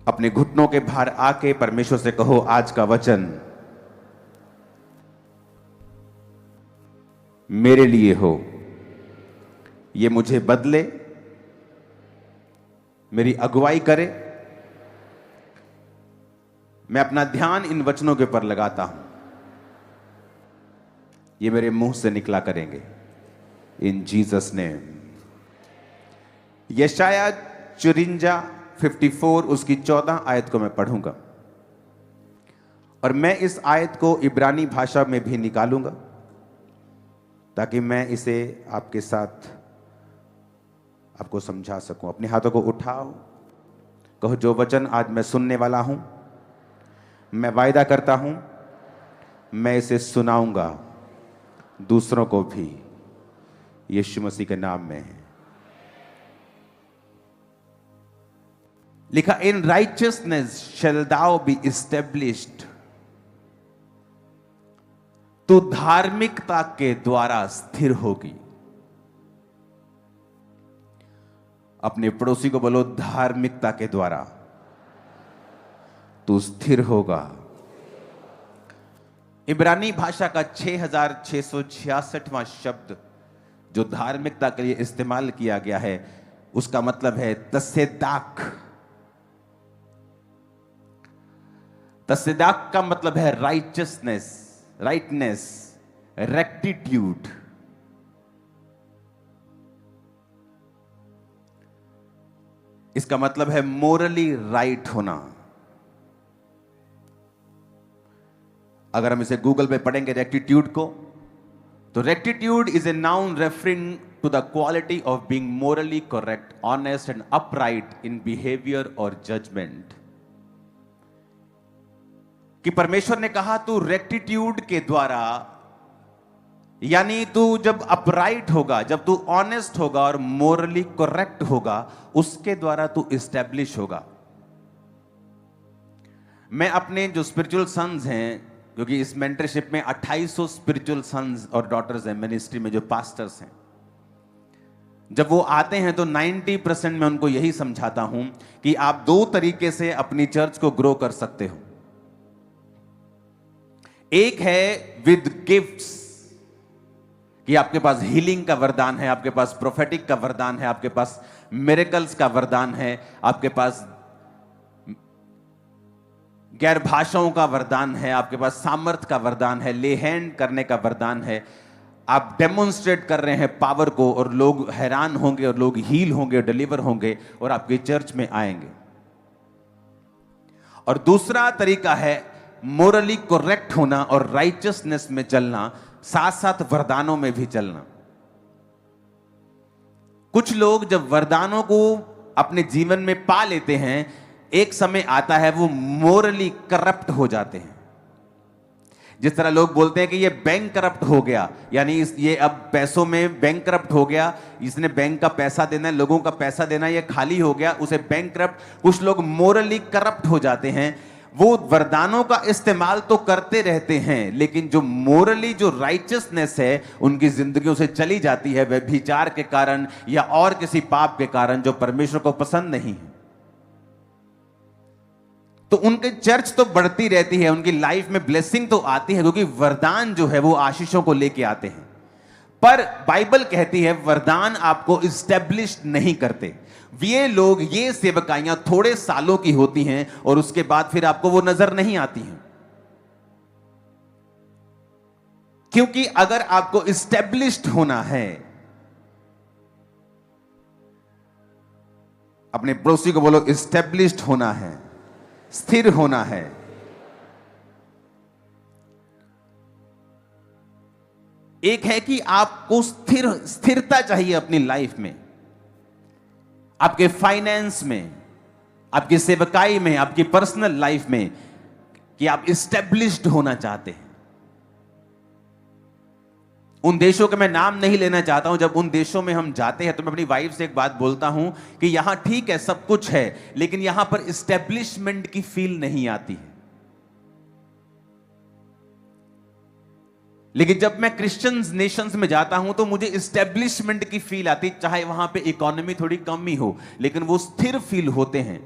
अपने घुटनों के भार आके परमेश्वर से कहो, आज का वचन मेरे लिए हो, ये मुझे बदले, मेरी अगुवाई करे। मैं अपना ध्यान इन वचनों के ऊपर लगाता हूं, ये मेरे मुंह से निकला करेंगे इन जीसस नेम। यशाया 54 उसकी 14 आयत को मैं पढ़ूंगा और मैं इस आयत को इब्रानी भाषा में भी निकालूंगा ताकि मैं इसे आपके साथ आपको समझा सकूं। अपने हाथों को उठाओ, कहो, जो वचन आज मैं सुनने वाला हूं, मैं वायदा करता हूं मैं इसे सुनाऊंगा दूसरों को भी, यीशु मसीह के नाम में। लिखा, in righteousness shall thou be established, तू धार्मिकता के द्वारा स्थिर होगी। अपने पड़ोसी को बोलो, धार्मिकता के द्वारा तू स्थिर होगा। इब्रानी भाषा का 6666वां शब्द जो धार्मिकता के लिए इस्तेमाल किया गया है, उसका मतलब है तसेदाक। तसेदाक का मतलब है राइचियसनेस, राइटनेस, रेक्टिट्यूड। इसका मतलब है मोरली राइट होना। अगर हम इसे गूगल पे पढ़ेंगे रेक्टिट्यूड को, तो rectitude is a noun referring to the quality of being morally correct, honest and upright in behaviour और जजमेंट। कि परमेश्वर ने कहा तू रेक्टिट्यूड के द्वारा, यानी तू जब अपराइट होगा, जब तू ऑनेस्ट होगा और मोरली करेक्ट होगा, उसके द्वारा तू इस्टेब्लिश होगा। मैं अपने जो स्पिरिचुअल सन्स हैं, क्योंकि इस मेंटरशिप में 2800 स्पिरिचुअल सन्स और डॉटर्स हैं मिनिस्ट्री में, जो पास्टर्स हैं, जब वो आते हैं तो 90% में उनको यही समझाता हूं कि आप दो तरीके से अपनी चर्च को ग्रो कर सकते हो। एक है विद गिफ्ट्स, कि आपके पास हीलिंग का वरदान है, आपके पास प्रोफेटिक का वरदान है, आपके पास मिरेकल्स का वरदान है, आपके पास गैर भाषाओं का वरदान है, आपके पास सामर्थ का वरदान है, ले हैंड करने का वरदान है। आप डेमोन्स्ट्रेट कर रहे हैं पावर को और लोग हैरान होंगे और लोग हील होंगे, डिलीवर होंगे और आपकी चर्च में आएंगे। और दूसरा तरीका है मोरली करेक्ट होना और राइचियसनेस में चलना, साथ साथ वरदानों में भी चलना। कुछ लोग जब वरदानों को अपने जीवन में पा लेते हैं, एक समय आता है वो मोरली करप्ट हो जाते हैं। जिस तरह लोग बोलते हैं कि ये बैंक करप्ट हो गया, यानी ये अब पैसों में बैंक करप्ट हो गया, इसने बैंक का पैसा देना है, लोगों का पैसा देना, ये खाली हो गया, उसे बैंक करप्ट। कुछ लोग मोरली करप्ट हो जाते हैं। वो वरदानों का इस्तेमाल तो करते रहते हैं, लेकिन जो मोरली, जो राइचियसनेस है, उनकी जिंदगियों से चली जाती है, व्यभिचार के कारण या और किसी पाप के कारण जो परमेश्वर को पसंद नहीं है। तो उनकी चर्च तो बढ़ती रहती है, उनकी लाइफ में ब्लेसिंग तो आती है, क्योंकि वरदान जो है वो आशीषों को लेके आते हैं। पर बाइबल कहती है वरदान आपको इस्टेब्लिश नहीं करते। ये लोग, ये सेवकाइयां थोड़े सालों की होती हैं और उसके बाद फिर आपको वो नजर नहीं आती हैं। क्योंकि अगर आपको इस्टेब्लिश्ड होना है, अपने पड़ोसी को बोलो, इस्टेब्लिश्ड होना है, स्थिर होना है। एक है कि आपको स्थिरता चाहिए अपनी लाइफ में, आपके फाइनेंस में, आपकी सेवकाई में, आपकी पर्सनल लाइफ में, कि आप इस्टेब्लिश्ड होना चाहते हैं। उन देशों के मैं नाम नहीं लेना चाहता हूं, जब उन देशों में हम जाते हैं तो मैं अपनी वाइफ से एक बात बोलता हूं कि यहां ठीक है, सब कुछ है, लेकिन यहां पर इस्टेब्लिशमेंट की फील नहीं आती है। लेकिन जब मैं क्रिश्चियन नेशंस में जाता हूं तो मुझे इस्टेब्लिशमेंट की फील आती, चाहे वहां पे इकोनॉमी थोड़ी कम ही हो, लेकिन वो स्थिर फील होते हैं।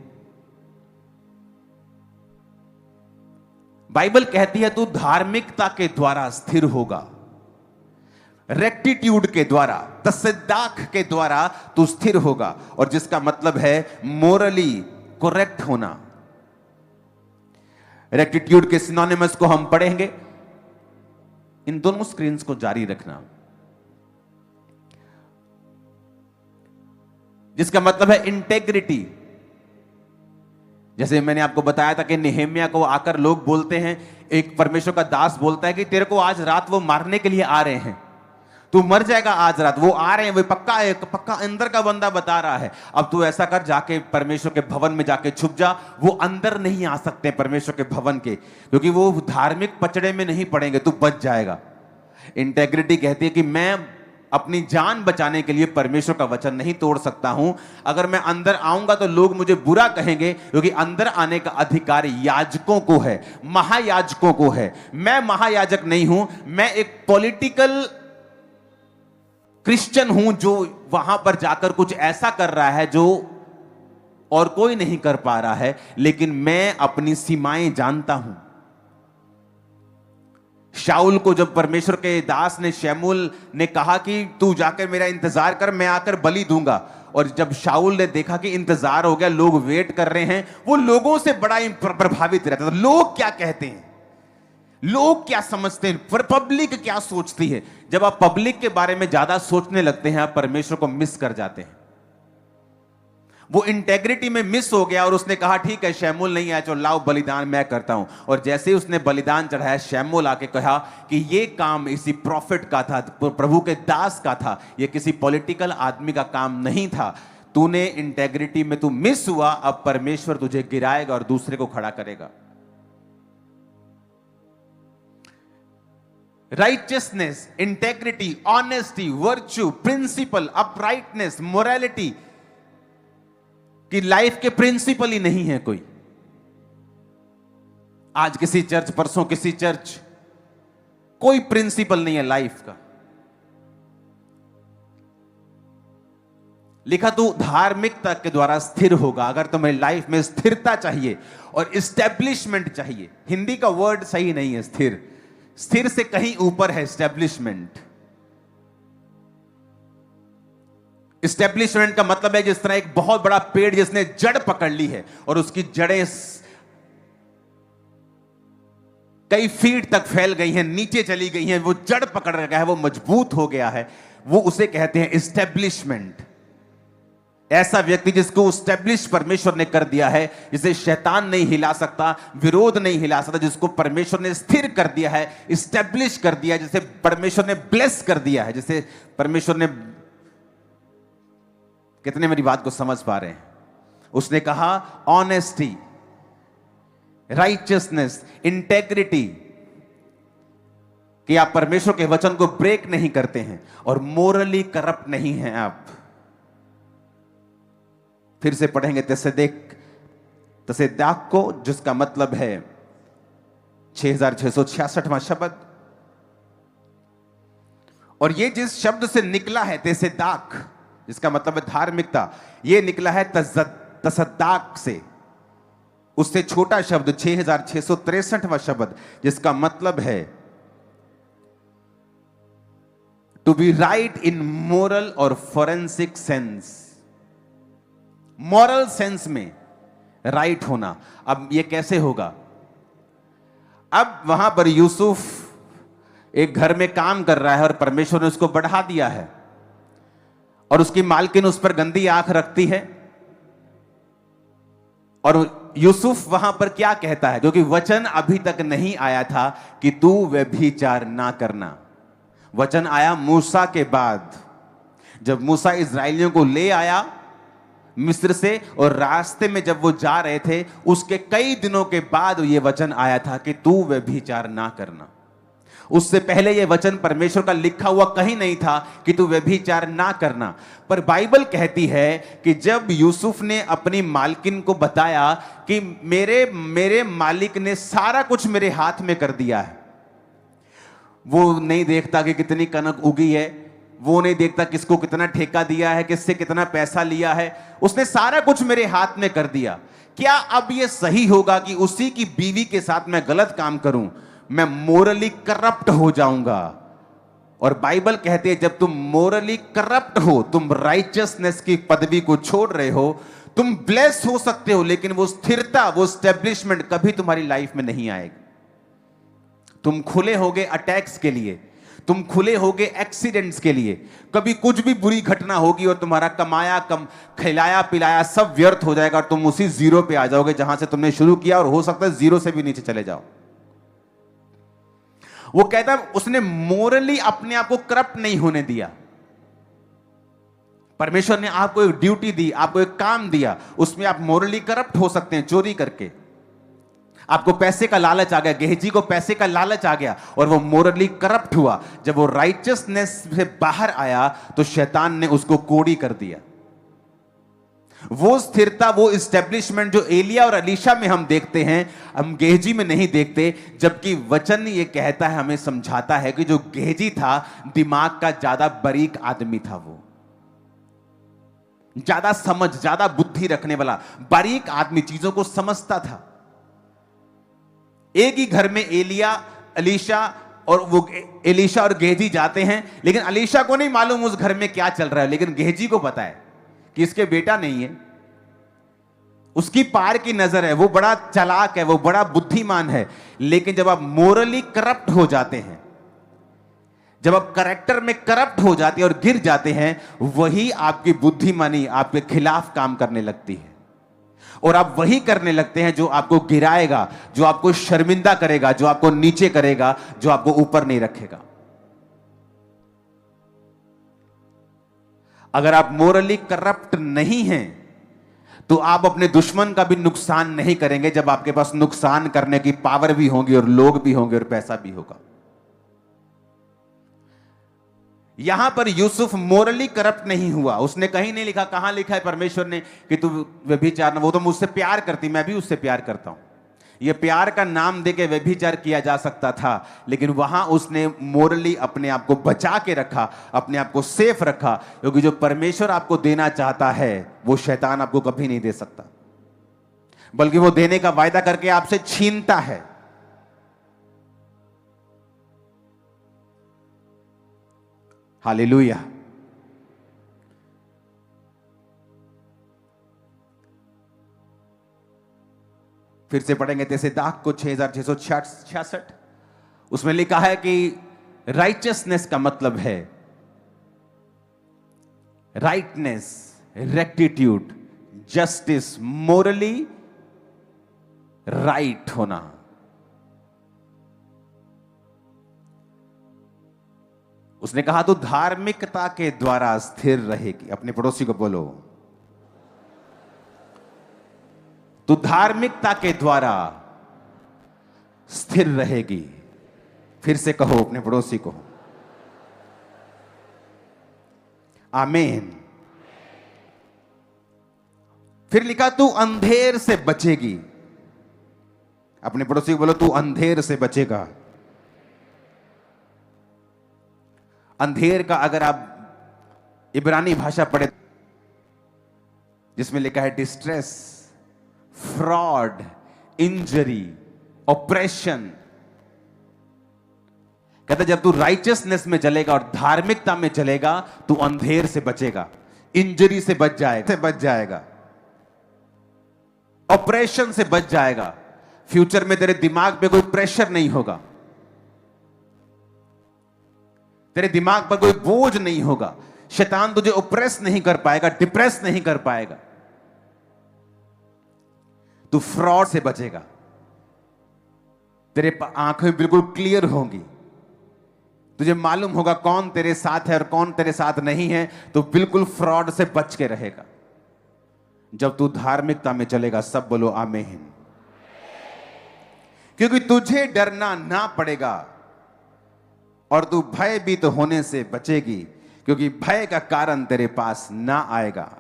बाइबल कहती है तू धार्मिकता के द्वारा स्थिर होगा, रेक्टिट्यूड के द्वारा, तसद्दाक के द्वारा तू स्थिर होगा, और जिसका मतलब है मोरली करेक्ट होना। रेक्टिट्यूड के सिनोनिमस को हम पढ़ेंगे। इन दोनों स्क्रीन्स को जारी रखना, जिसका मतलब है इंटेग्रिटी। जैसे मैंने आपको बताया था कि नेहेमिया को आकर लोग बोलते हैं, एक परमेश्वर का दास बोलता है कि तेरे को आज रात वो मारने के लिए आ रहे हैं, तू मर जाएगा आज रात, वो आ रहे हैं, वो पक्का अंदर का बंदा बता रहा है। अब तू ऐसा कर, जाके परमेश्वर के भवन में जाके छुप जा। वो अंदर नहीं आ सकते परमेश्वर के भवन के, क्योंकि वो धार्मिक पचड़े में नहीं पड़ेंगे, तू बच जाएगा। इंटेग्रिटी कहती है कि मैं अपनी जान बचाने के लिए परमेश्वर का वचन नहीं तोड़ सकता हूं। अगर मैं अंदर आऊंगा तो लोग मुझे बुरा कहेंगे, क्योंकि अंदर आने का अधिकार याजकों को है, महायाजकों को है। मैं महायाजक नहीं हूं, मैं एक पॉलिटिकल क्रिश्चियन हूं जो वहां पर जाकर कुछ ऐसा कर रहा है जो और कोई नहीं कर पा रहा है, लेकिन मैं अपनी सीमाएं जानता हूं। शाऊल को जब परमेश्वर के दास ने, शमूएल ने कहा कि तू जाकर मेरा इंतजार कर, मैं आकर बलि दूंगा, और जब शाऊल ने देखा कि इंतजार हो गया, लोग वेट कर रहे हैं, वो लोगों से बड़ा प्रभावित रहता था। लोग क्या कहते हैं, लोग क्या समझते हैं, पब्लिक क्या सोचती है। जब आप पब्लिक के बारे में ज्यादा सोचने लगते हैं, आप परमेश्वर को मिस कर जाते हैं। वो इंटेग्रिटी में मिस हो गया और उसने कहा ठीक है, शमूएल नहीं आया, चलो लाओ बलिदान मैं करता हूं। और जैसे ही उसने बलिदान चढ़ाया, शमूएल आके कहा कि ये काम इसी प्रॉफिट का था, प्रभु के दास का था, ये किसी पॉलिटिकल आदमी का काम नहीं था। तूने इंटेग्रिटी में तू मिस हुआ, अब परमेश्वर तुझे गिराएगा और दूसरे को खड़ा करेगा। Righteousness, integrity, honesty, virtue, principle, uprightness, morality कि लाइफ के प्रिंसिपल ही नहीं है कोई। आज किसी चर्च, परसों किसी चर्च, कोई प्रिंसिपल नहीं है लाइफ का। लिखा तू धार्मिकता के द्वारा स्थिर होगा। अगर तुम्हें लाइफ में स्थिरता चाहिए और इस्टेब्लिशमेंट चाहिए, हिंदी का वर्ड सही नहीं है स्थिर, स्थिर से कहीं ऊपर है एस्टेब्लिशमेंट। एस्टेब्लिशमेंट का मतलब है जिस तरह एक बहुत बड़ा पेड़ जिसने जड़ पकड़ ली है और उसकी जड़ें कई फीट तक फैल गई हैं, नीचे चली गई हैं, वो जड़ पकड़ गया है, वो मजबूत हो गया है, वो उसे कहते हैं एस्टेब्लिशमेंट। ऐसा व्यक्ति जिसको एस्टेब्लिश परमेश्वर ने कर दिया है, जिसे शैतान नहीं हिला सकता, विरोध नहीं हिला सकता, जिसको परमेश्वर ने स्थिर कर दिया है, एस्टेब्लिश कर दिया है, जिसे परमेश्वर ने ब्लेस कर दिया है, जिसे परमेश्वर ने, कितने मेरी बात को समझ पा रहे हैं? उसने कहा ऑनेस्टी, राइचियसनेस, इंटेग्रिटी, कि आप परमेश्वर के वचन को ब्रेक नहीं करते हैं और मोरली करप्ट नहीं हैं आप। फिर से पढ़ेंगे तसेदाक को, जिसका मतलब है 6666वां शब्द। और ये जिस शब्द से निकला है तसेदाक, जिसका मतलब है धार्मिकता, ये निकला है तसद्दाक से, उससे छोटा शब्द 6663वां शब्द, जिसका मतलब है to be right in moral और फोरेंसिक सेंस। मॉरल सेंस में राइट होना। अब यह कैसे होगा? अब वहां पर यूसुफ एक घर में काम कर रहा है और परमेश्वर ने उसको बढ़ा दिया है, और उसकी मालकिन उस पर गंदी आंख रखती है। और यूसुफ वहां पर क्या कहता है, क्योंकि वचन अभी तक नहीं आया था कि तू व्यभिचार ना करना। वचन आया मूसा के बाद, जब मूसा इस्राएलियों को ले आया मिस्र से, और रास्ते में जब वो जा रहे थे उसके कई दिनों के बाद ये वचन आया था कि तू व्यभिचार ना करना। उससे पहले ये वचन परमेश्वर का लिखा हुआ कहीं नहीं था कि तू व्यभिचार ना करना। पर बाइबल कहती है कि जब यूसुफ ने अपनी मालकिन को बताया कि मेरे मालिक ने सारा कुछ मेरे हाथ में कर दिया है, वो नहीं देखता कि कितनी कनक उगी है, वो नहीं देखता किसको कितना ठेका दिया है, किससे कितना पैसा लिया है। उसने सारा कुछ मेरे हाथ में कर दिया। क्या अब ये सही होगा कि उसी की बीवी के साथ मैं गलत काम करूं? मैं मोरली करप्ट हो जाऊंगा। और बाइबल कहती है जब तुम मोरली करप्ट हो, तुम राइचियसनेस की पदवी को छोड़ रहे हो, तुम ब्लेस हो सकते हो, लेकिन वो स्थिरता, वो स्टेब्लिशमेंट कभी तुम्हारी लाइफ में नहीं आएगी। तुम खुले होगे अटैक्स के लिए, तुम खुले होगे एक्सीडेंट्स के लिए। कभी कुछ भी बुरी घटना होगी और तुम्हारा कमाया खिलाया पिलाया सब व्यर्थ हो जाएगा और तुम उसी जीरो पे आ जाओगे जहां से तुमने शुरू किया, और हो सकता है जीरो से भी नीचे चले जाओ। वो कहता है उसने मोरली अपने आप को करप्ट नहीं होने दिया। परमेश्वर ने आपको एक ड्यूटी दी, आपको एक काम दिया, उसमें आप मोरली करप्ट हो सकते हैं चोरी करके। आपको पैसे का लालच आ गया, गेहजी को पैसे का लालच आ गया और वो मोरली करप्ट हुआ। जब वो राइचियसनेस से बाहर आया तो शैतान ने उसको कोड़ी कर दिया। वो स्थिरता, वो इस्टेब्लिशमेंट जो एलिया और अलीशा में हम देखते हैं, हम गेहजी में नहीं देखते। जबकि वचन ये कहता है, हमें समझाता है कि जो गेहजी था दिमाग का ज्यादा बारीक आदमी था, वो ज्यादा समझ, ज्यादा बुद्धि रखने वाला बारीक आदमी, चीजों को समझता था। एक ही घर में एलिया, अलीशा और एलीशा और गेहजी जाते हैं, लेकिन अलीशा को नहीं मालूम उस घर में क्या चल रहा है, लेकिन गेहजी को पता है कि इसके बेटा नहीं है। उसकी पार की नजर है, वो बड़ा चालाक है, वो बड़ा बुद्धिमान है। लेकिन जब आप मोरली करप्ट हो जाते हैं, जब आप कैरेक्टर में करप्ट हो जाते हैं और गिर जाते हैं, वही आपकी बुद्धिमानी आपके खिलाफ काम करने लगती है और आप वही करने लगते हैं जो आपको गिराएगा, जो आपको शर्मिंदा करेगा, जो आपको नीचे करेगा, जो आपको ऊपर नहीं रखेगा। अगर आप मोरली करप्ट नहीं हैं तो आप अपने दुश्मन का भी नुकसान नहीं करेंगे, जब आपके पास नुकसान करने की पावर भी होगी और लोग भी होंगे और पैसा भी होगा। यहां पर यूसुफ मोरली करप्ट नहीं हुआ। उसने कहीं नहीं लिखा, कहां लिखा है परमेश्वर ने कि तू व्यभिचार, वो तो मुझसे प्यार करती, मैं भी उससे प्यार करता हूं। यह प्यार का नाम देके व्यभिचार किया जा सकता था, लेकिन वहां उसने मोरली अपने आप को बचा के रखा, अपने आप को सेफ रखा, क्योंकि जो परमेश्वर आपको देना चाहता है वो शैतान आपको कभी नहीं दे सकता, बल्कि वो देने का वायदा करके आपसे छीनता है। हालेलुया। फिर से पढ़ेंगे जैसे दाख को 6666, उसमें लिखा है कि राइचियसनेस का मतलब है rightness, rectitude, justice, Morli right होना। उसने कहा तो धार्मिकता के द्वारा स्थिर रहेगी। अपने पड़ोसी को बोलो, तो धार्मिकता के द्वारा स्थिर रहेगी। फिर से कहो अपने पड़ोसी को, आमीन। फिर लिखा तू अंधेर से बचेगी। अपने पड़ोसी को बोलो, तू अंधेर से बचेगा। अंधेर का अगर आप इब्रानी भाषा पढ़े, जिसमें लिखा है डिस्ट्रेस, फ्रॉड, इंजरी, ऑपरेशन। कहता जब तू राइचियसनेस में चलेगा और धार्मिकता में चलेगा, तू अंधेर से बचेगा, इंजरी से बच जाएगा, ऑपरेशन से बच जाएगा। फ्यूचर में तेरे दिमाग पे कोई प्रेशर नहीं होगा, तेरे दिमाग पर कोई बोझ नहीं होगा, शैतान तुझे ऑप्रेस नहीं कर पाएगा, डिप्रेस नहीं कर पाएगा। तू फ्रॉड से बचेगा, तेरे आंखें बिल्कुल क्लियर होंगी, तुझे मालूम होगा कौन तेरे साथ है और कौन तेरे साथ नहीं है, तो बिल्कुल फ्रॉड से बच के रहेगा। जब तू धार्मिकता में चलेगा, सब बोलो आमीन। क्योंकि तुझे डरना ना पड़ेगा और तू भयभीत होने से बचेगी, क्योंकि भय का कारण तेरे पास ना आएगा।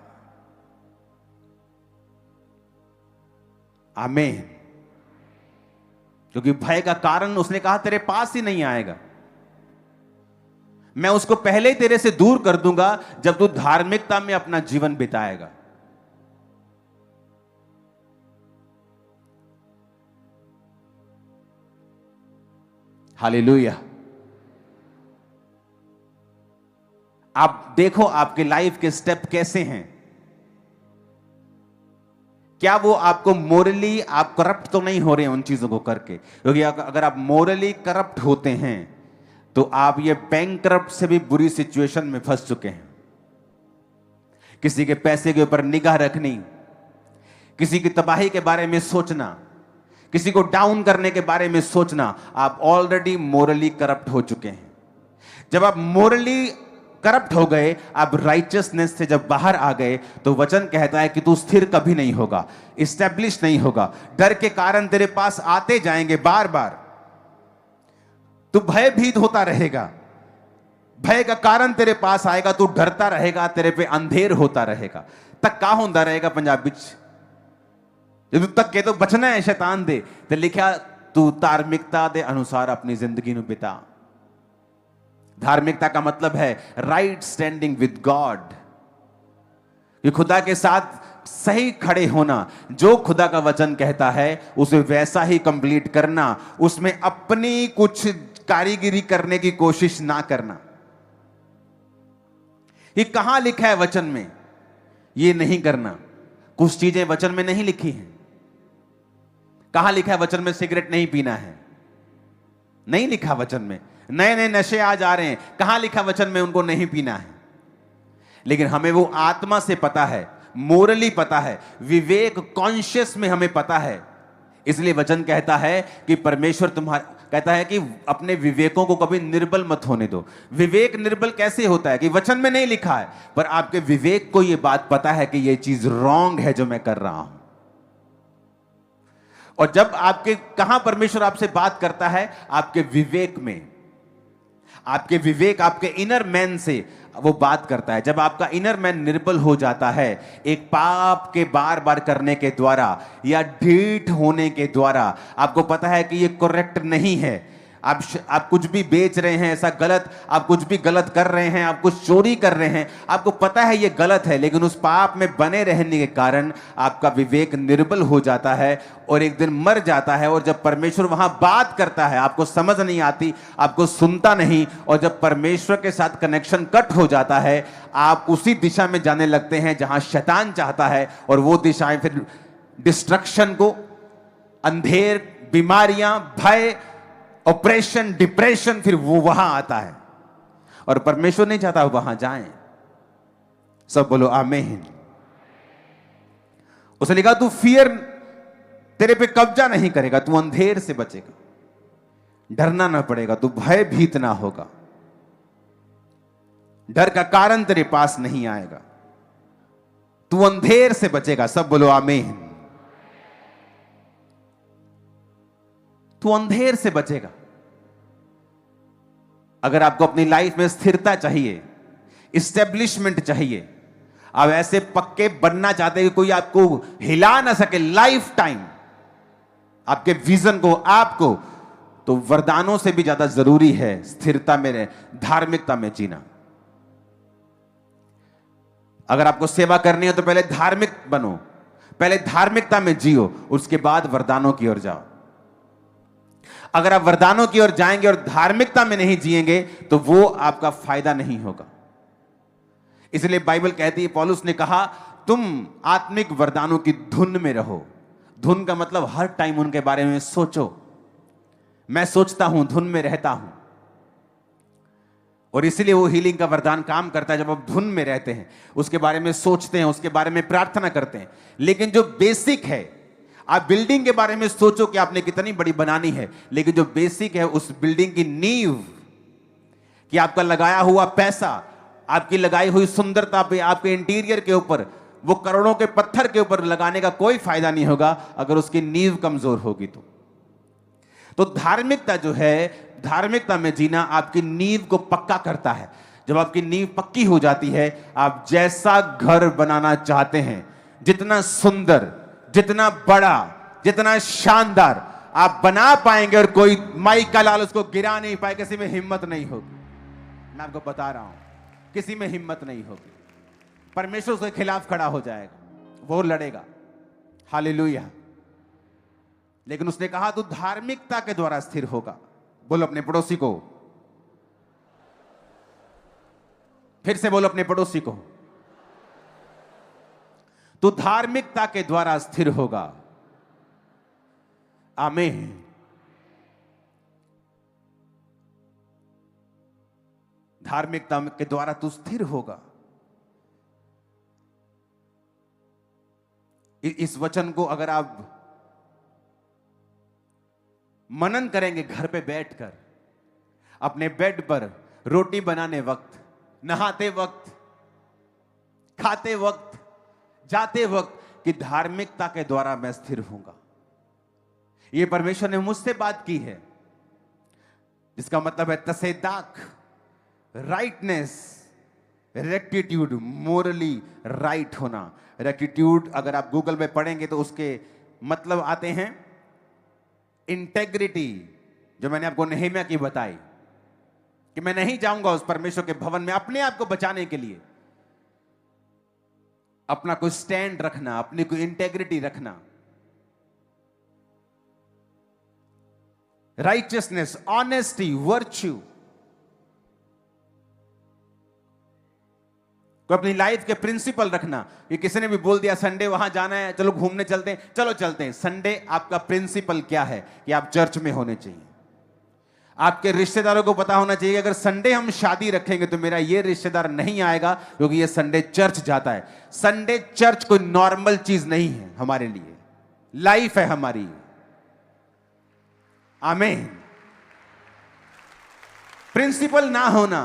आमीन। क्योंकि भय का कारण उसने कहा तेरे पास ही नहीं आएगा। मैं उसको पहले ही तेरे से दूर कर दूंगा जब तू धार्मिकता में अपना जीवन बिताएगा। हालेलुया। आप देखो आपके लाइफ के स्टेप कैसे हैं। क्या वो आपको मोरली आप करप्ट तो नहीं हो रहे हैं उन चीजों को करके? क्योंकि अगर आप मोरली करप्ट होते हैं तो आप ये बैंकरप्ट से भी बुरी सिचुएशन में फंस चुके हैं। किसी के पैसे के ऊपर निगाह रखनी, किसी की तबाही के बारे में सोचना, किसी को डाउन करने के बारे में सोचना, आप ऑलरेडी मोरली करप्ट हो चुके हैं। जब आप मोरली करप्ट हो गए, आप राइचियसनेस से जब बाहर आ गए, तो वचन कहता है कि तू स्थिर कभी नहीं होगा, इस्टेब्लिश नहीं होगा। डर के कारण तेरे पास आते जाएंगे बार बार, तू भयभीत होता रहेगा, भय का कारण तेरे पास आएगा, तू डरता रहेगा, तेरे पे अंधेर होता रहेगा। तक का होता रहेगा पंजाबी जो तक के तो बचना है शैतान दे, ते लिखा तू धार्मिकता दे अनुसार अपनी जिंदगी ਨੂੰ बिता। धार्मिकता का मतलब है राइट स्टैंडिंग विद गॉड, ये खुदा के साथ सही खड़े होना। जो खुदा का वचन कहता है उसे वैसा ही कंप्लीट करना, उसमें अपनी कुछ कारीगिरी करने की कोशिश ना करना। ये कहां लिखा है वचन में? ये नहीं करना। कुछ चीजें वचन में नहीं लिखी हैं। कहां लिखा है वचन में सिगरेट नहीं पीना है? नहीं लिखा वचन में। नए नए नशे आज आ रहे हैं, कहां लिखा वचन में उनको नहीं पीना है? लेकिन हमें वो आत्मा से पता है, मोरली पता है, विवेक कॉन्शियस में हमें पता है। इसलिए वचन कहता है कि परमेश्वर तुम्हारा कहता है कि अपने विवेकों को कभी निर्बल मत होने दो। विवेक निर्बल कैसे होता है? कि वचन में नहीं लिखा है, पर आपके विवेक को यह बात पता है कि यह चीज रॉन्ग है जो मैं कर रहा हूं। और जब आपके कहां परमेश्वर आपसे बात करता है? आपके विवेक में। आपके विवेक, आपके इनर मैन से वो बात करता है। जब आपका इनर मैन निर्बल हो जाता है एक पाप के बार बार करने के द्वारा या ढीठ होने के द्वारा, आपको पता है कि ये करेक्ट नहीं है, आप कुछ भी बेच रहे हैं ऐसा गलत, आप कुछ भी गलत कर रहे हैं, आप कुछ चोरी कर रहे हैं, आपको पता है ये गलत है, लेकिन उस पाप में बने रहने के कारण आपका विवेक निर्बल हो जाता है और एक दिन मर जाता है। और जब परमेश्वर वहां बात करता है आपको समझ नहीं आती, आपको सुनता नहीं, और जब परमेश्वर के साथ कनेक्शन कट हो जाता है आप उसी दिशा में जाने लगते हैं जहां शैतान चाहता है। और वो दिशाएं फिर डिस्ट्रक्शन को, अंधेर, बीमारियां, भय, ऑपरेशन, डिप्रेशन, फिर वो वहां आता है। और परमेश्वर नहीं चाहता वहां जाएं। सब बोलो आमीन। उसने लिखा तू फियर तेरे पे कब्जा नहीं करेगा, तू अंधेर से बचेगा, डरना ना पड़ेगा, तू भयभीत ना होगा, डर का कारण तेरे पास नहीं आएगा, तू अंधेर से बचेगा। सब बोलो आमीन। तू अंधेर से बचेगा। अगर आपको अपनी लाइफ में स्थिरता चाहिए, इस्टेब्लिशमेंट चाहिए, आप ऐसे पक्के बनना चाहते हैं कि कोई आपको हिला ना सके लाइफ टाइम, आपके विजन को, आपको, तो वरदानों से भी ज्यादा जरूरी है स्थिरता में, धार्मिकता में जीना। अगर आपको सेवा करनी है तो पहले धार्मिक बनो, पहले धार्मिकता में जियो, उसके बाद वरदानों की ओर जाओ। अगर आप वरदानों की ओर जाएंगे और धार्मिकता में नहीं जिएंगे तो वो आपका फायदा नहीं होगा। इसलिए बाइबल कहती है, पौलुस ने कहा तुम आत्मिक वरदानों की धुन में रहो। धुन का मतलब हर टाइम उनके बारे में सोचो। मैं सोचता हूं, धुन में रहता हूं। और इसलिए वो हीलिंग का वरदान काम करता है। जब आप धुन में रहते हैं, उसके बारे में सोचते हैं, उसके बारे में प्रार्थना करते हैं। लेकिन जो बेसिक है, आप बिल्डिंग के बारे में सोचो कि आपने कितनी बड़ी बनानी है, लेकिन जो बेसिक है उस बिल्डिंग की नींव, कि आपका लगाया हुआ पैसा, आपकी लगाई हुई सुंदरता पे, आपके इंटीरियर के ऊपर, वो करोड़ों के पत्थर के ऊपर लगाने का कोई फायदा नहीं होगा अगर उसकी नींव कमजोर होगी। तो धार्मिकता जो है, धार्मिकता में जीना आपकी नींव को पक्का करता है। जब आपकी नींव पक्की हो जाती है, आप जैसा घर बनाना चाहते हैं, जितना सुंदर, जितना बड़ा, जितना शानदार आप बना पाएंगे और कोई माई का लाल उसको गिरा नहीं पाए, किसी में हिम्मत नहीं होगी। मैं आपको बता रहा हूं, किसी में हिम्मत नहीं होगी। परमेश्वर उसके खिलाफ खड़ा हो जाएगा, वो लड़ेगा। हालेलुया। लेकिन उसने कहा तू धार्मिकता के द्वारा स्थिर होगा। बोलो अपने पड़ोसी को, फिर से बोलो अपने पड़ोसी को, तू धार्मिकता के द्वारा स्थिर होगा। आमीन। धार्मिकता के द्वारा तू स्थिर होगा। इस वचन को अगर आप मनन करेंगे घर पे बैठकर, अपने बेड पर, रोटी बनाने वक्त, नहाते वक्त, खाते वक्त, जाते वक्त, कि धार्मिकता के द्वारा मैं स्थिर होऊंगा। यह परमेश्वर ने मुझसे बात की है, जिसका मतलब है तसेदाक, राइटनेस, रेक्टिट्यूड, मोरली राइट होना। रेक्टिट्यूड अगर आप गूगल में पढ़ेंगे तो उसके मतलब आते हैं इंटेग्रिटी, जो मैंने आपको नेहमिया की बताई कि मैं नहीं जाऊंगा उस परमेश्वर के भवन में अपने आप को बचाने के लिए। अपना कोई स्टैंड रखना, अपनी कोई इंटेग्रिटी रखना। Righteousness, honesty, virtue. कोई अपनी लाइफ के प्रिंसिपल रखना। कि किसी ने भी बोल दिया संडे वहां जाना है, चलो घूमने चलते हैं, चलो चलते हैं। संडे आपका प्रिंसिपल क्या है कि आप चर्च में होने चाहिए। आपके रिश्तेदारों को पता होना चाहिए अगर संडे हम शादी रखेंगे तो मेरा ये रिश्तेदार नहीं आएगा क्योंकि ये संडे चर्च जाता है। संडे चर्च कोई नॉर्मल चीज नहीं है हमारे लिए, लाइफ है हमारी। आमीन। प्रिंसिपल ना होना,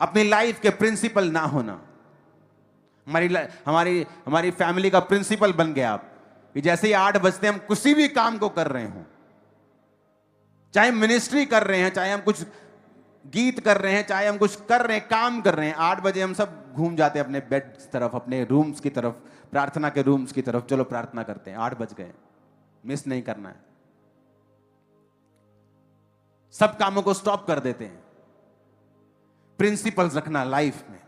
अपनी लाइफ के प्रिंसिपल ना होना। हमारी फैमिली का प्रिंसिपल बन गया आप कि जैसे ही 8 बजते हम किसी भी काम को कर रहे हो, चाहे मिनिस्ट्री कर रहे हैं, चाहे हम कुछ गीत कर रहे हैं, चाहे हम कुछ कर रहे हैं, काम कर रहे हैं, 8 बजे हम सब घूम जाते हैं अपने बेड की तरफ, अपने रूम्स की तरफ, प्रार्थना के रूम्स की तरफ। चलो प्रार्थना करते हैं, 8 बज गए, मिस नहीं करना है। सब कामों को स्टॉप कर देते हैं। प्रिंसिपल्स रखना लाइफ में।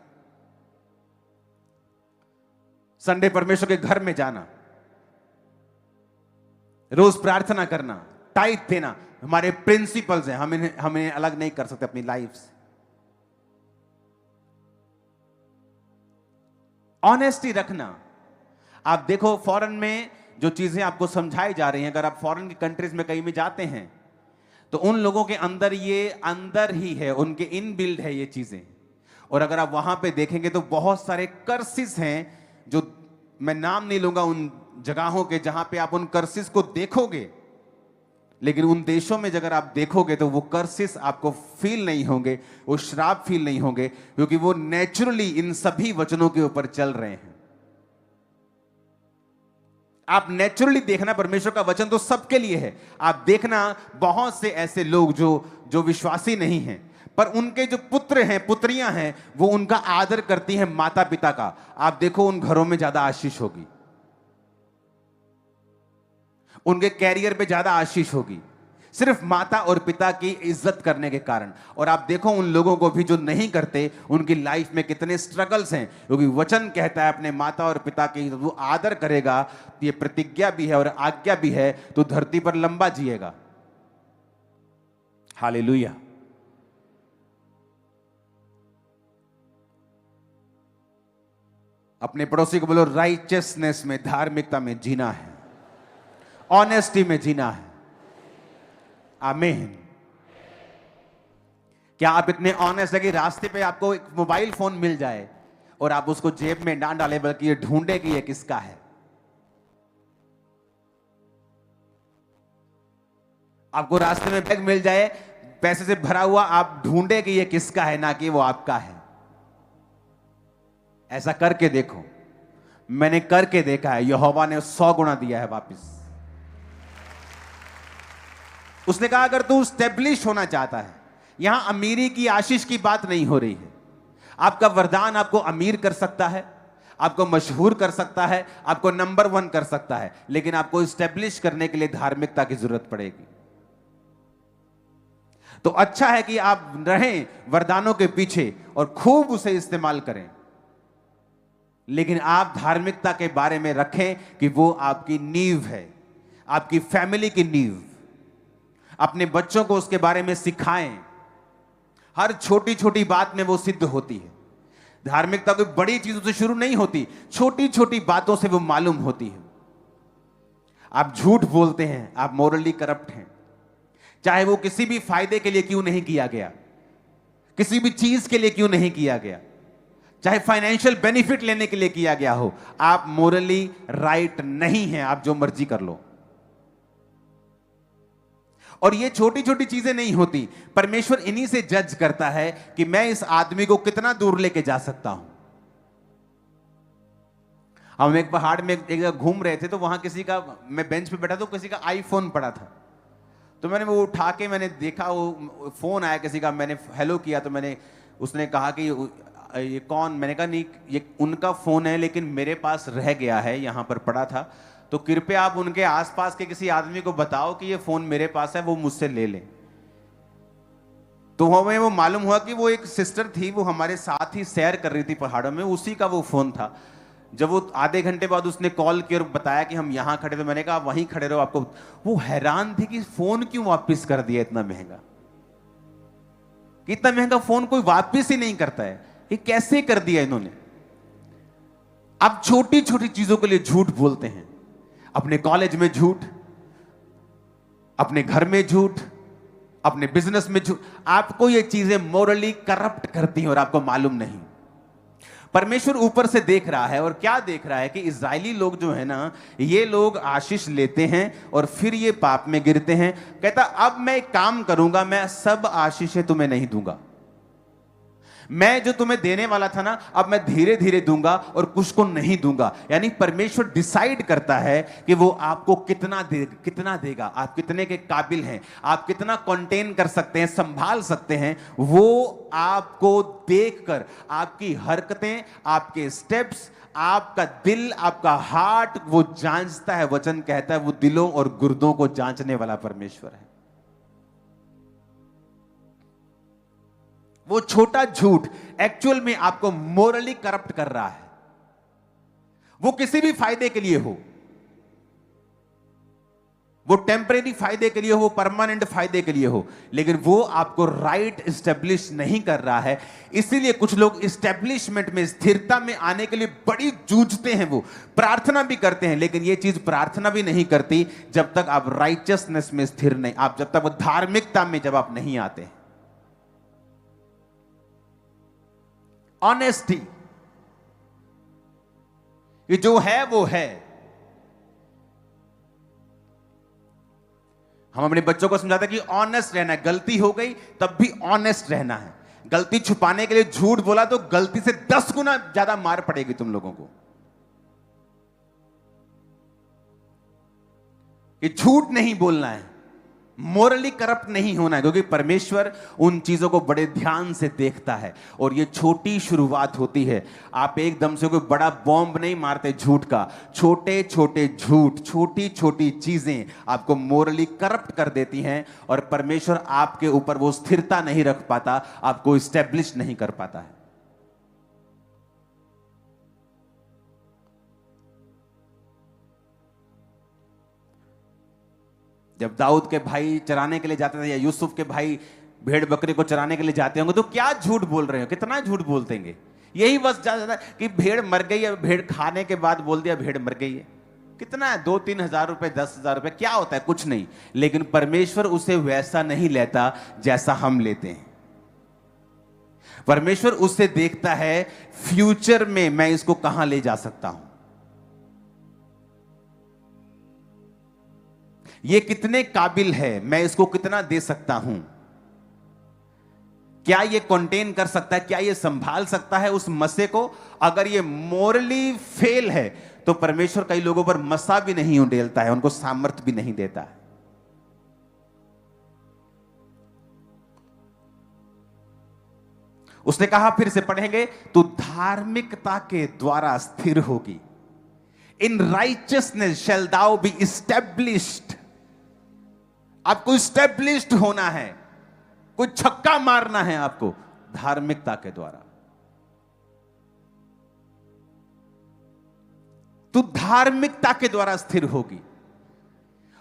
संडे परमेश्वर के घर में जाना, रोज प्रार्थना करना, टाइट देना, हमारे प्रिंसिपल्स हैं। हमें अलग नहीं कर सकते अपनी लाइफ से। ऑनेस्टी रखना। आप देखो फॉरेन में जो चीजें आपको समझाई जा रही हैं, अगर आप फॉरेन की कंट्रीज में कहीं भी जाते हैं तो उन लोगों के अंदर ये अंदर ही है, उनके इनबिल्ड है ये चीजें। और अगर आप वहां पे देखेंगे तो बहुत सारे कर्सिस हैं, जो मैं नाम नहीं लूंगा उन जगहों के जहां पे आप उन कर्सिस को देखोगे, लेकिन उन देशों में अगर आप देखोगे तो वो कर्सिस आपको फील नहीं होंगे, वो श्राप फील नहीं होंगे, क्योंकि वो नेचुरली इन सभी वचनों के ऊपर चल रहे हैं। आप नेचुरली देखना, परमेश्वर का वचन तो सबके लिए है। आप देखना बहुत से ऐसे लोग जो विश्वासी नहीं हैं, पर उनके जो पुत्र हैं, पुत्रियां हैं, वो उनका आदर करती हैं माता पिता का। आप देखो उन घरों में ज्यादा आशीष होगी, उनके कैरियर पे ज्यादा आशीष होगी, सिर्फ माता और पिता की इज्जत करने के कारण। और आप देखो उन लोगों को भी जो नहीं करते, उनकी लाइफ में कितने स्ट्रगल्स हैं, क्योंकि वचन कहता है अपने माता और पिता की वो आदर करेगा, ये प्रतिज्ञा भी है और आज्ञा भी है, तो धरती पर लंबा जिएगा। हालेलुया। अपने पड़ोसी को बोलो राइचियसनेस में, धार्मिकता में जीना है, ऑनेस्टी में जीना है। आमीन। क्या आप इतने ऑनेस्ट है कि रास्ते पे आपको एक मोबाइल फोन मिल जाए और आप उसको जेब में ना डालें, बल्कि ये ढूंढे कि ये किसका है? आपको रास्ते में बैग मिल जाए पैसे से भरा हुआ, आप ढूंढे कि ये किसका है, ना कि वो आपका है। ऐसा करके देखो, मैंने करके देखा है, यहोवा ने 100 गुना दिया है वापस। उसने कहा अगर तू स्टेब्लिश होना चाहता है, यहां अमीरी की आशीष की बात नहीं हो रही है। आपका वरदान आपको अमीर कर सकता है, आपको मशहूर कर सकता है, आपको नंबर 1 कर सकता है, लेकिन आपको स्टेब्लिश करने के लिए धार्मिकता की जरूरत पड़ेगी। तो अच्छा है कि आप रहें वरदानों के पीछे और खूब उसे इस्तेमाल करें, लेकिन आप धार्मिकता के बारे में रखें कि वो आपकी नींव है, आपकी फैमिली की नींव। अपने बच्चों को उसके बारे में सिखाएं। हर छोटी छोटी बात में वो सिद्ध होती है। धार्मिकता कोई बड़ी चीजों से शुरू नहीं होती, छोटी छोटी बातों से वो मालूम होती है। आप झूठ बोलते हैं, आप मोरली करप्ट हैं, चाहे वो किसी भी फायदे के लिए क्यों नहीं किया गया, किसी भी चीज के लिए क्यों नहीं किया गया, चाहे फाइनेंशियल बेनिफिट लेने के लिए किया गया हो, आप मोरली राइट नहीं हैं। आप जो मर्जी कर लो। और ये छोटी छोटी चीजें नहीं होती, परमेश्वर इन्हीं से जज करता है कि मैं इस आदमी को कितना दूर लेके जा सकता हूं। हम एक पहाड़ में एक जगह घूम रहे थे, तो वहां किसी का, मैं बेंच पे बैठा तो किसी का आईफोन पड़ा था, तो मैंने वो उठा के मैंने देखा, वो फोन आया किसी का, मैंने हेलो किया, तो उसने कहा कि ये कौन। मैंने कहा नहीं, ये उनका फोन है, लेकिन मेरे पास रह गया है, यहां पर पड़ा था, तो कृपया आप उनके आसपास के किसी आदमी को बताओ कि ये फोन मेरे पास है, वो मुझसे ले ले। तो हमें वो मालूम हुआ कि वो एक सिस्टर थी, वो हमारे साथ ही सैर कर रही थी पहाड़ों में, उसी का वो फोन था। जब वो आधे घंटे बाद उसने कॉल किया और बताया कि हम यहां खड़े, तो मैंने कहा वहीं खड़े रहो, आपको। वो हैरान थी कि फोन क्यों वापस कर दिया इतना महंगा, इतना महंगा फोन कोई वापस ही नहीं करता है, ये कैसे कर दिया इन्होंने। आप छोटी छोटी चीजों के लिए झूठ बोलते हैं, अपने कॉलेज में झूठ, अपने घर में झूठ, अपने बिजनेस में झूठ। आपको ये चीजें मोरली करप्ट करती हैं और आपको मालूम नहीं। परमेश्वर ऊपर से देख रहा है, और क्या देख रहा है कि इजरायली लोग जो है ना, ये लोग आशीष लेते हैं और फिर ये पाप में गिरते हैं। कहता अब मैं एक काम करूंगा, मैं सब आशीषें तुम्हें नहीं दूंगा, मैं जो तुम्हें देने वाला था ना, अब मैं धीरे धीरे दूंगा और कुछ को नहीं दूंगा। यानी परमेश्वर डिसाइड करता है कि वो आपको कितना देगा, आप कितने के काबिल हैं, आप कितना कंटेन कर सकते हैं, संभाल सकते हैं। वो आपको देखकर आपकी हरकतें, आपके स्टेप्स, आपका दिल, आपका हार्ट वो जांचता है। वचन कहता है वो दिलों और गुर्दों को जांचने वाला परमेश्वर है। वो छोटा झूठ एक्चुअल में आपको मोरली करप्ट कर रहा है। वो किसी भी फायदे के लिए हो, वो टेम्परेरी फायदे के लिए हो, परमानेंट फायदे के लिए हो, लेकिन वो आपको राइट एस्टेब्लिश नहीं कर रहा है। इसीलिए कुछ लोग एस्टेब्लिशमेंट में, स्थिरता में आने के लिए बड़ी जूझते हैं, वो प्रार्थना भी करते हैं, लेकिन ये चीज प्रार्थना भी नहीं करती जब तक आप राइचियसनेस में स्थिर नहीं, आप जब तक वो धार्मिकता में जब आप नहीं आते। ऑनेस्टी, ये जो है वो है। हम अपने बच्चों को समझाते हैं कि ऑनेस्ट रहना है, गलती हो गई तब भी ऑनेस्ट रहना है। गलती छुपाने के लिए झूठ बोला तो गलती से 10 गुना ज्यादा मार पड़ेगी तुम लोगों को। ये झूठ नहीं बोलना है, मोरली करप्ट नहीं होना है, क्योंकि परमेश्वर उन चीजों को बड़े ध्यान से देखता है। और ये छोटी शुरुआत होती है। आप एकदम से कोई बड़ा बॉम्ब नहीं मारते झूठ का, छोटे छोटे झूठ, छोटी छोटी चीजें आपको मोरली करप्ट कर देती हैं, और परमेश्वर आपके ऊपर वो स्थिरता नहीं रख पाता, आपको इस्टेब्लिश नहीं कर पाता है। जब दाऊद के भाई चराने के लिए जाते थे, या यूसुफ के भाई भेड़ बकरी को चराने के लिए जाते होंगे, तो क्या झूठ बोल रहे हो, कितना झूठ बोलते हैं। यही बस ज्यादा कि भेड़ मर गई है, भेड़ खाने के बाद बोल दिया भेड़ मर गई है। कितना है, 2-3 हजार रुपए, 10,000 रुपए, क्या होता है, कुछ नहीं। लेकिन परमेश्वर उसे वैसा नहीं लेता जैसा हम लेते हैं। परमेश्वर उससे देखता है फ्यूचर में मैं इसको कहां ले जा सकता हूं, ये कितने काबिल है, मैं इसको कितना दे सकता हूं, क्या ये कंटेन कर सकता है, क्या ये संभाल सकता है उस मसे को। अगर ये मोरली फेल है तो परमेश्वर कई लोगों पर मसा भी नहीं उंडेलता है, उनको सामर्थ्य भी नहीं देता है। उसने कहा, फिर से पढ़ेंगे, तू धार्मिकता के द्वारा स्थिर होगी। In righteousness shall thou be established. आपको स्टैब्लिश्ड होना है। कोई छक्का मारना है आपको धार्मिकता के द्वारा। तू धार्मिकता के द्वारा स्थिर होगी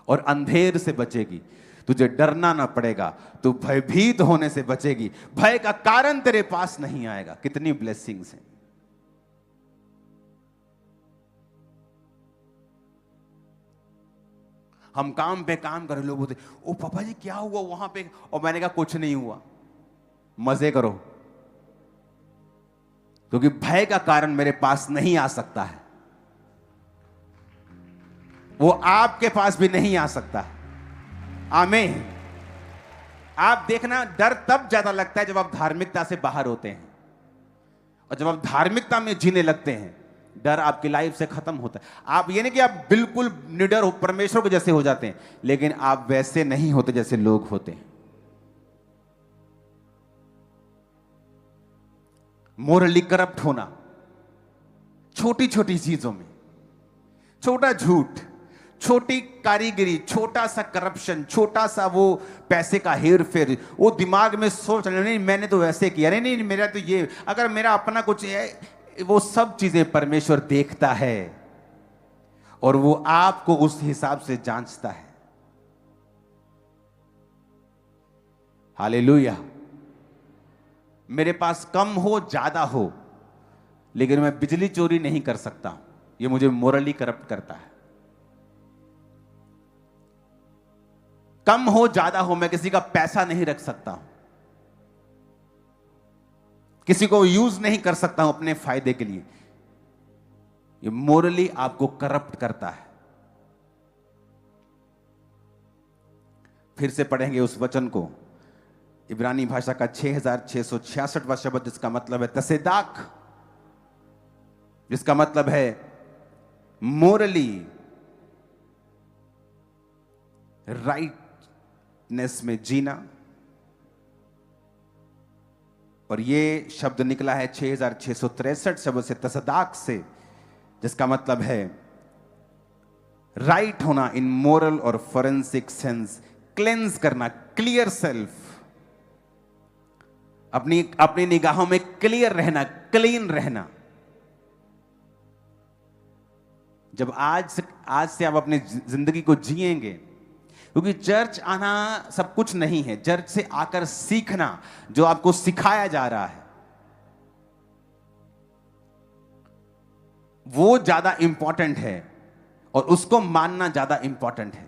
और अंधेर से बचेगी। तुझे डरना ना पड़ेगा, तू भयभीत होने से बचेगी। भय का कारण तेरे पास नहीं आएगा। कितनी ब्लेसिंग्स हैं। हम काम पे काम कर, लोग बोलते ओ पापा जी क्या हुआ वहां पे, और मैंने कहा कुछ नहीं हुआ, मजे करो, क्योंकि भय का कारण मेरे पास नहीं आ सकता है, वो आपके पास भी नहीं आ सकता। आमीन। आप देखना, डर तब ज्यादा लगता है जब आप धार्मिकता से बाहर होते हैं, और जब आप धार्मिकता में जीने लगते हैं डर आपकी लाइफ से खत्म होता है। आप ये नहीं कि आप बिल्कुल निडर हो, परमेश्वर के जैसे हो जाते हैं, लेकिन आप वैसे नहीं होते जैसे लोग होते हैं। मोरली करप्ट होना, छोटी छोटी चीजों में, छोटा झूठ, छोटी कारीगरी, छोटा सा करप्शन, छोटा सा वो पैसे का हेर फेर, वो दिमाग में सोच नहीं मैंने तो वैसे किया, नहीं मेरा तो ये, अगर मेरा अपना कुछ है, वो सब चीजें परमेश्वर देखता है और वो आपको उस हिसाब से जांचता है। हालेलुया। मेरे पास कम हो ज्यादा हो, लेकिन मैं बिजली चोरी नहीं कर सकता हूं, ये मुझे मोरली करप्ट करता है। कम हो ज्यादा हो, मैं किसी का पैसा नहीं रख सकता हूं, किसी को यूज नहीं कर सकता हूं अपने फायदे के लिए। ये मोरली आपको करप्ट करता है। फिर से पढ़ेंगे उस वचन को, इब्रानी भाषा का 6666वां शब्द, जिसका मतलब है तसेदाक, जिसका मतलब है मोरली राइटनेस में जीना। और ये शब्द निकला है 6663 शब्द से, तसदाक से, जिसका मतलब है राइट होना इन मोरल और फोरेंसिक सेंस, क्लेंस करना, क्लियर सेल्फ, अपनी निगाहों में क्लियर रहना, क्लीन रहना। जब आज से आप अपनी जिंदगी को जिएंगे, क्योंकि चर्च आना सब कुछ नहीं है, चर्च से आकर सीखना जो आपको सिखाया जा रहा है वो ज्यादा इंपॉर्टेंट है, और उसको मानना ज्यादा इंपॉर्टेंट है।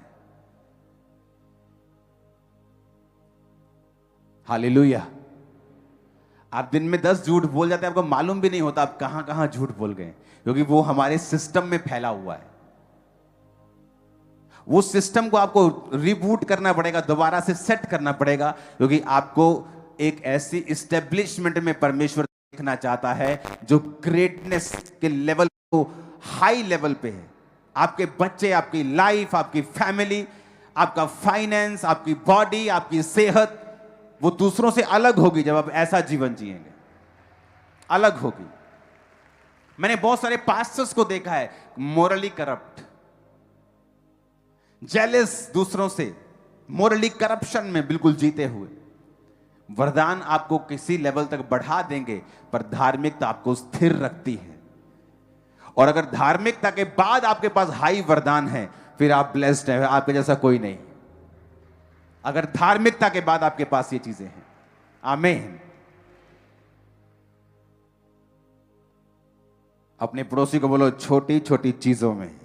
हालेलुया। आप दिन में 10 झूठ बोल जाते हैं, आपको मालूम भी नहीं होता आप कहां कहां झूठ बोल गए, क्योंकि वो हमारे सिस्टम में फैला हुआ है। वो सिस्टम को आपको रिबूट करना पड़ेगा, दोबारा से सेट करना पड़ेगा, क्योंकि आपको एक ऐसी इस्टेब्लिशमेंट में परमेश्वर देखना चाहता है जो ग्रेटनेस के लेवल को हाई लेवल पे है। आपके बच्चे, आपकी लाइफ, आपकी फैमिली, आपका फाइनेंस, आपकी बॉडी, आपकी सेहत, वो दूसरों से अलग होगी जब आप ऐसा जीवन जिएंगे, अलग होगी। मैंने बहुत सारे पास्टर्स को देखा है मोरली करप्ट, जेलस दूसरों से, मोरली करप्शन में बिल्कुल जीते हुए। वरदान आपको किसी लेवल तक बढ़ा देंगे, पर धार्मिकता आपको स्थिर रखती है। और अगर धार्मिकता के बाद आपके पास हाई वरदान है, फिर आप ब्लेस्ड हैं, आपके जैसा कोई नहीं। अगर धार्मिकता के बाद आपके पास ये चीजें हैं। आमीन। अपने पड़ोसी को बोलो, छोटी छोटी चीजों में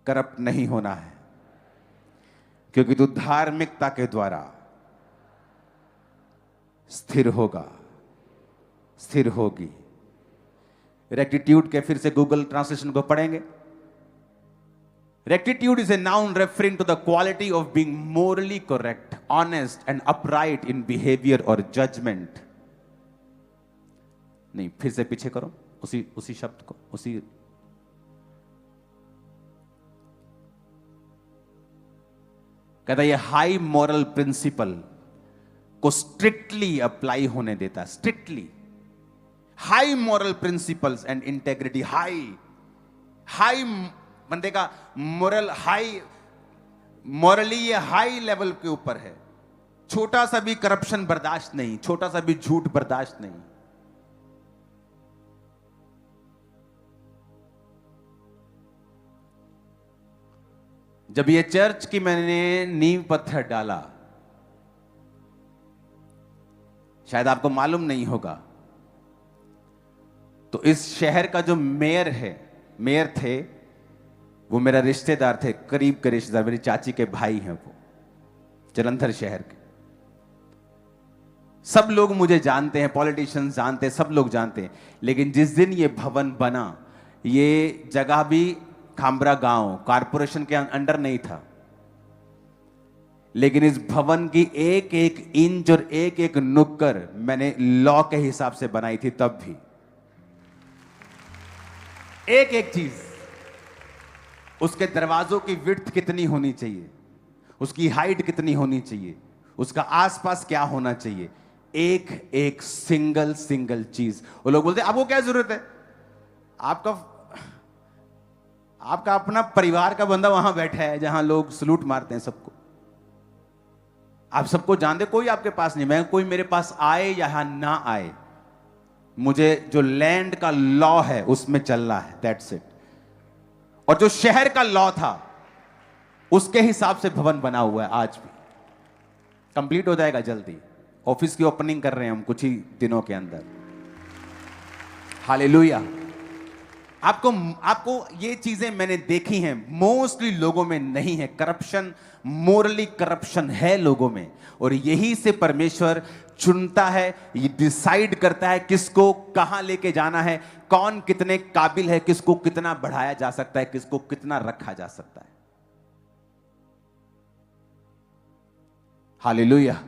करप्ट नहीं होना है, क्योंकि तू धार्मिकता के द्वारा स्थिर होगा, स्थिर होगी। रेक्टिट्यूड के फिर से गूगल ट्रांसलेशन को पढ़ेंगे। Rectitude is a noun referring to the quality of being morally correct, honest and upright in behaviour और जजमेंट। नहीं, फिर से पीछे करो उसी शब्द को, उसी कहता है ये हाई मॉरल प्रिंसिपल को स्ट्रिक्टली अप्लाई होने देता है। Strictly high moral principles and integrity, high बंदे का मोरल हाई मॉरली ये हाई लेवल के ऊपर है। छोटा सा भी करप्शन बर्दाश्त नहीं, छोटा सा भी झूठ बर्दाश्त नहीं। जब ये चर्च की मैंने नींव पत्थर डाला, शायद आपको मालूम नहीं होगा, तो इस शहर का जो मेयर थे, वो मेरा रिश्तेदार थे, करीब के रिश्तेदार, मेरी चाची के भाई हैं वो, जलंधर शहर के। सब लोग मुझे जानते हैं, पॉलिटिशियंस जानते हैं, सब लोग जानते हैं। लेकिन जिस दिन ये भवन बना, ये जगह भी खामरा गांव कारपोरेशन के अंडर नहीं था, लेकिन इस भवन की एक एक इंच और एक एक नुक्कड़ मैंने लॉ के हिसाब से बनाई थी। तब भी एक एक चीज, उसके दरवाजों की विड्थ कितनी होनी चाहिए, उसकी हाइट कितनी होनी चाहिए, उसका आसपास क्या होना चाहिए, एक एक सिंगल चीज। वो लोग बोलते हैं आपको क्या जरूरत है, आपका अपना परिवार का बंदा वहां बैठा है जहां लोग सलूट मारते हैं सबको, आप सबको जानते, कोई आपके पास नहीं। मैं कोई मेरे पास आए या ना आए, मुझे जो लैंड का लॉ है उसमें चलना है, दैट्स इट। और जो शहर का लॉ था उसके हिसाब से भवन बना हुआ है, आज भी कंप्लीट हो जाएगा जल्दी। ऑफिस की ओपनिंग कर रहे हैं हम कुछ ही दिनों के अंदर। हालेलुया। आपको ये चीजें मैंने देखी हैं, मोस्टली लोगों में नहीं है। करप्शन, मोरली करप्शन है लोगों में, और यही से परमेश्वर चुनता है, ये डिसाइड करता है किसको कहां लेके जाना है, कौन कितने काबिल है, किसको कितना बढ़ाया जा सकता है, किसको कितना रखा जा सकता है। हालेलुया।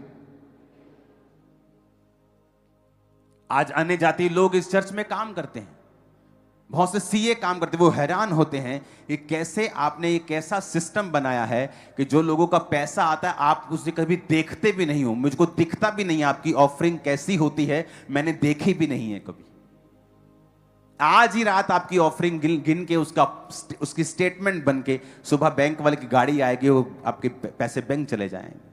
आज अन्य जाति लोग इस चर्च में काम करते हैं, बहुत से सीए काम करते हैं, वो हैरान होते हैं कि कैसे आपने एक ऐसा सिस्टम बनाया है कि जो लोगों का पैसा आता है आप उसे कभी देखते भी नहीं हो। मुझको दिखता भी नहीं आपकी ऑफरिंग कैसी होती है, मैंने देखी भी नहीं है कभी। आज ही रात आपकी ऑफरिंग गिन के उसकी स्टेटमेंट बन के सुबह बैंक वाले की गाड़ी आएगी, वो आपके पैसे बैंक चले जाएंगे।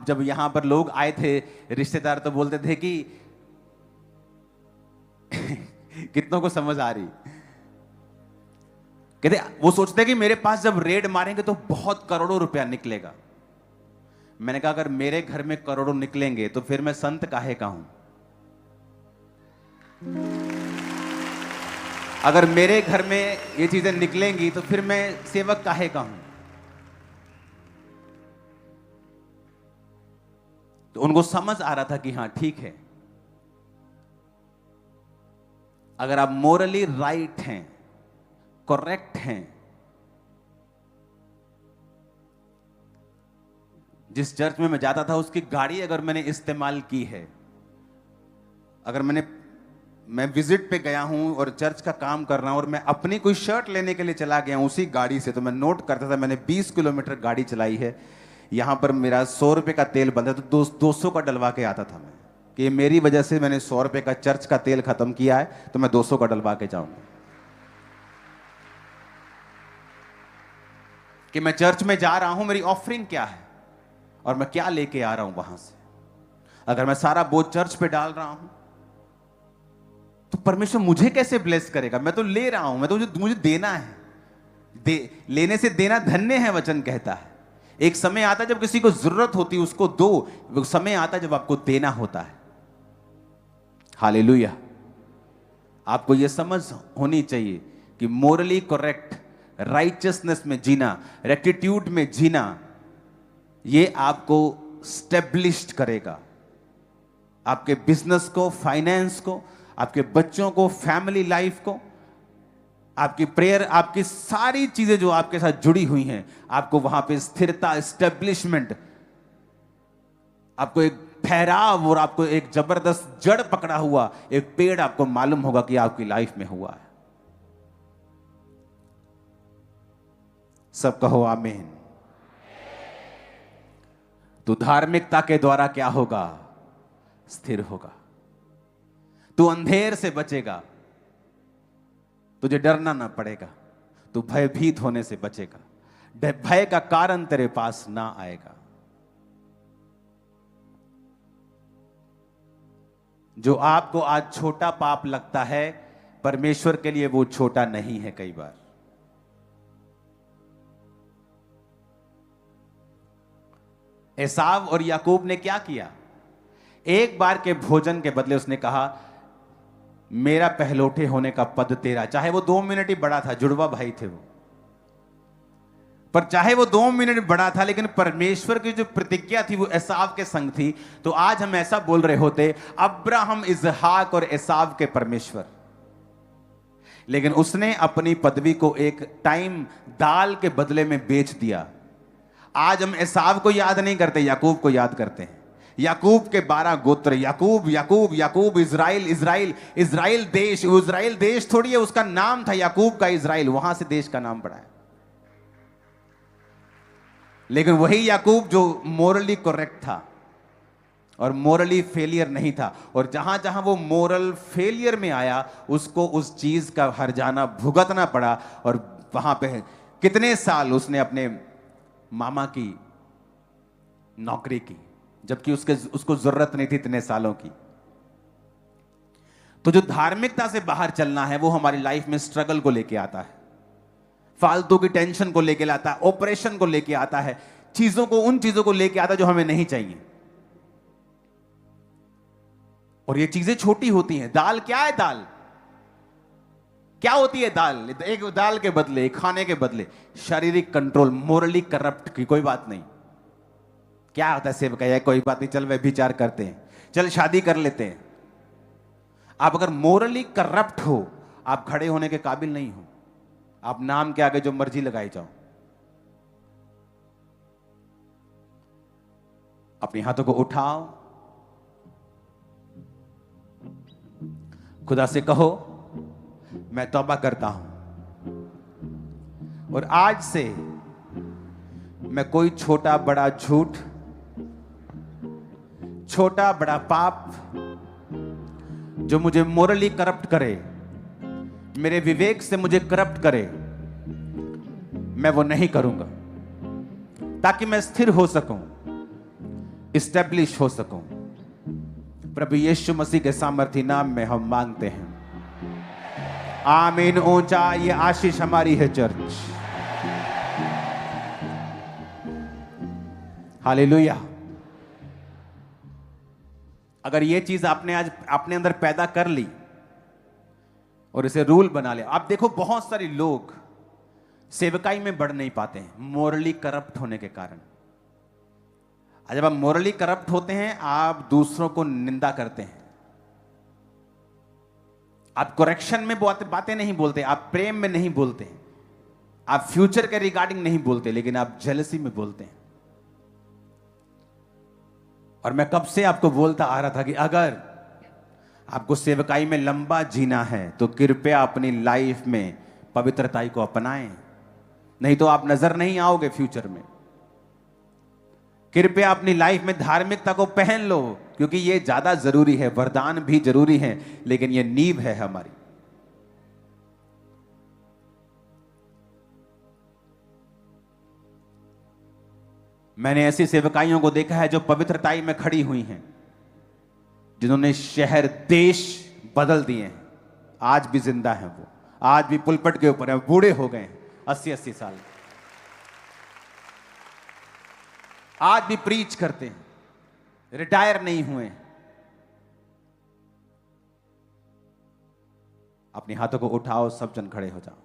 जब यहां पर लोग आए थे रिश्तेदार, तो बोलते थे कि कितनों को समझ आ रही, कहते वो सोचते हैं कि मेरे पास जब रेड मारेंगे तो बहुत करोड़ों रुपया निकलेगा। मैंने कहा अगर मेरे घर में करोड़ों निकलेंगे तो फिर मैं संत काहे का हूं। अगर मेरे घर में ये चीजें निकलेंगी तो फिर मैं सेवक काहे का हूं। तो उनको समझ आ रहा था कि हां ठीक है, अगर आप मोरली राइट हैं, करेक्ट हैं, जिस चर्च में मैं जाता था उसकी गाड़ी अगर मैंने इस्तेमाल की है, अगर मैं विजिट पे गया हूं और चर्च का काम कर रहा हूं और मैं अपनी कोई शर्ट लेने के लिए चला गया हूं उसी गाड़ी से, तो मैं नोट करता था मैंने 20 किलोमीटर गाड़ी चलाई है, यहां पर मेरा 100 रुपए का तेल बनता है तो 200 का डलवा के आता था मैं, कि मेरी वजह से मैंने 100 रुपए का चर्च का तेल खत्म किया है तो मैं 200 का डलवा के जाऊंगा। कि मैं चर्च में जा रहा हूं, मेरी ऑफरिंग क्या है और मैं क्या लेके आ रहा हूं वहां से। अगर मैं सारा बोझ चर्च पे डाल रहा हूं तो परमेश्वर मुझे कैसे ब्लेस करेगा। मैं तो ले रहा हूं, मैं तो मुझे देना है, लेने से देना धन्य है वचन कहता है। एक समय आता है जब किसी को जरूरत होती है उसको दो, समय आता है जब आपको देना होता है। हालेलुया। आपको यह समझ होनी चाहिए कि मोरली करेक्ट, राइचियसनेस में जीना, रेक्टिट्यूड में जीना, यह आपको स्टेब्लिश्ड करेगा, आपके बिजनेस को, फाइनेंस को, आपके बच्चों को, फैमिली लाइफ को, आपकी प्रेयर, आपकी सारी चीजें जो आपके साथ जुड़ी हुई हैं, आपको वहां पे स्थिरता, एस्टेब्लिशमेंट, आपको एक ठहराव और आपको एक जबरदस्त जड़ पकड़ा हुआ एक पेड़ आपको मालूम होगा कि आपकी लाइफ में हुआ है। सब कहो आमीन। तो धार्मिकता के द्वारा क्या होगा? स्थिर होगा। तू अंधेर से बचेगा, तुझे डरना ना पड़ेगा, तू भयभीत होने से बचेगा, भय का कारण तेरे पास ना आएगा। जो आपको आज छोटा पाप लगता है, परमेश्वर के लिए वो छोटा नहीं है। कई बार एसाव और याकूब ने क्या किया? एक बार के भोजन के बदले उसने कहा, मेरा पहलौठे होने का पद तेरा। चाहे वो 2 मिनट ही बड़ा था, जुड़वा भाई थे वो, पर चाहे वो 2 मिनट बड़ा था, लेकिन परमेश्वर की जो प्रतिज्ञा थी वो एसाव के संग थी। तो आज हम ऐसा बोल रहे होते, अब्राहम, इजहाक और एसाव के परमेश्वर। लेकिन उसने अपनी पदवी को एक टाइम दाल के बदले में बेच दिया। आज हम एसाव को याद नहीं करते, याकूब को याद करते हैं। याकूब के 12 गोत्र, याकूब याकूब याकूब, इजराइल इजराइल, इजराइल देश। इजराइल देश थोड़ी है, उसका नाम था याकूब का इजराइल, वहां से देश का नाम पड़ा है। लेकिन वही याकूब जो मोरली करेक्ट था और मोरली फेलियर नहीं था, और जहां जहां वो मोरल फेलियर में आया, उसको उस चीज का हर्जाना भुगतना पड़ा। और वहां पे कितने साल उसने अपने मामा की नौकरी की, जबकि उसको जरूरत नहीं थी इतने सालों की। तो जो धार्मिकता से बाहर चलना है, वो हमारी लाइफ में स्ट्रगल को लेके आता है, फालतू की टेंशन को लेके आता है, ऑपरेशन को लेके आता है, चीजों को, उन चीजों को लेके आता है जो हमें नहीं चाहिए। और ये चीजें छोटी होती हैं। दाल क्या है? दाल क्या होती है? दाल, एक दाल के बदले, एक खाने के बदले शारीरिक कंट्रोल, मोरली करप्ट की कोई बात नहीं। क्या होता है? सेवका है, कोई बात नहीं, चल वे विचार करते हैं, चल शादी कर लेते हैं। आप अगर मोरली करप्ट हो, आप खड़े होने के काबिल नहीं हो। आप नाम के आगे जो मर्जी लगाई जाओ। अपने हाथों को उठाओ, खुदा से कहो, मैं तौबा करता हूं और आज से मैं कोई छोटा बड़ा झूठ, छोटा बड़ा पाप जो मुझे मोरली करप्ट करे, मेरे विवेक से मुझे करप्ट करे, मैं वो नहीं करूंगा, ताकि मैं स्थिर हो सकूं, इस्टेब्लिश हो सकूं। प्रभु यीशु मसीह के सामर्थी नाम में हम मांगते हैं, आमीन। ऊंचा ये आशीष हमारी है चर्च। हालेलुया। अगर ये चीज आपने आज अपने अंदर पैदा कर ली और इसे रूल बना लिया, आप देखो बहुत सारे लोग सेवकाई में बढ़ नहीं पाते हैं, मोरली करप्ट होने के कारण। जब आप मोरली करप्ट होते हैं, आप दूसरों को निंदा करते हैं, आप करेक्शन में बातें नहीं बोलते, आप प्रेम में नहीं बोलते, आप फ्यूचर के रिगार्डिंग नहीं बोलते, लेकिन आप जेलसी में बोलते हैं। और मैं कब से आपको बोलता आ रहा था कि अगर आपको सेवकाई में लंबा जीना है तो कृपया अपनी लाइफ में पवित्रताई को अपनाएं, नहीं तो आप नजर नहीं आओगे फ्यूचर में। कृपया अपनी लाइफ में धार्मिकता को पहन लो, क्योंकि ये ज्यादा जरूरी है। वरदान भी जरूरी है, लेकिन ये नींव है हमारी। मैंने ऐसी सेवकाइयों को देखा है जो पवित्रताई में खड़ी हुई हैं, जिन्होंने शहर देश बदल दिए हैं। आज भी जिंदा हैं वो, आज भी पुलपट के ऊपर है, बूढ़े हो गए हैं, 80-80 साल, आज भी प्रीच करते हैं, रिटायर नहीं हुए। अपने हाथों को उठाओ, सब जन खड़े हो जाओ।